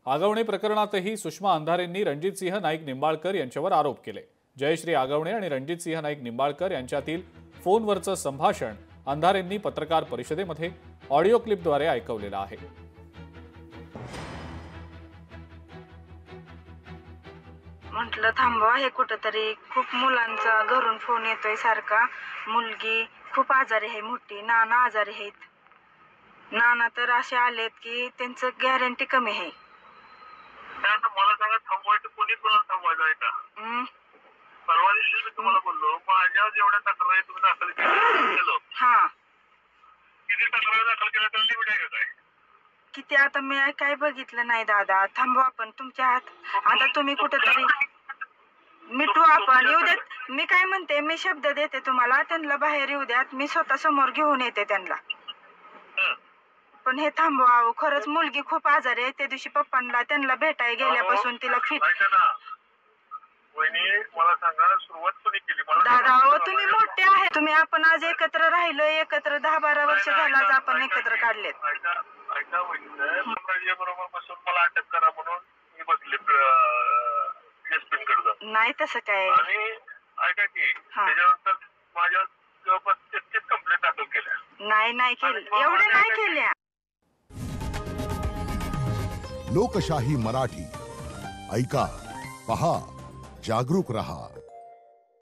आगवणे प्रकरणातही सुषमा अंधारेंनी रणजितसिंह नाईक निंबाळकर यांच्यावर आरोप केले। जयश्री आगवणे आणि रणजितसिंह नाईक निंबाळकर यांच्यातील फोनवरचं संभाषण अंधारेंनी पत्रकार परिषदेमध्ये ऑडिओ क्लिपद्वारे ऐकवलेलं आहे। म्हटलं थांबवा, हे कुठेतरी खूप मुलांचा घरून फोन येतोय सारखा। मुलगी खूप आजारी आहे, मोठी नाना आजारी आहेत। नाना तर असे आलेत की त्यांचं गॅरंटी कमी आहे। मला सांगा, थांबवायचं कोणी कोणाला थांबवायचं आहे का? परवा दिवशी मी तुम्हाला बोललो, माझ्या जेवढ्या तक्रारी तुम्ही दाखल केलं, हा किती तक्रारी दाखल केल्या तर लिमिट आहे काय? किती आता मी काय बघितलं नाही दादा। थांबवा आपण, तुमच्या हात आता तुम्ही कुठेतरी मिटू आपण, येऊ देत। मी काय म्हणते, मी शब्द देते तुम्हाला, त्यांना बाहेर येऊ द्यात, मी स्वतः समोर घेऊन येते त्यांना। पण हे थांबवा, खरंच मुलगी खूप आजारी आहे। त्या दिवशी पप्पांना त्यांना भेटाय गेल्यापासून तिला फिट। मला सांगा, सुरुवात कोणी केली? दादा हो, तुम्ही मोठे आहे, तुम्ही आपण आज एकत्र राहिलो, एकत्र 10-12 वर्ष झाला आज आपण एकत्र काढलेत। बरोबर बसून मला अटक करा म्हणून मी बसले एसपीकडे। नाही तसं काय, आणि ऐका की त्याच्यानंतर माझ्या जवळपास 33 कंप्लेंट दाखल केल्या। नाही केली, एवढे नाही केल्या। लोकशाही मराठी ऐका, पहा, जागरूक रहा।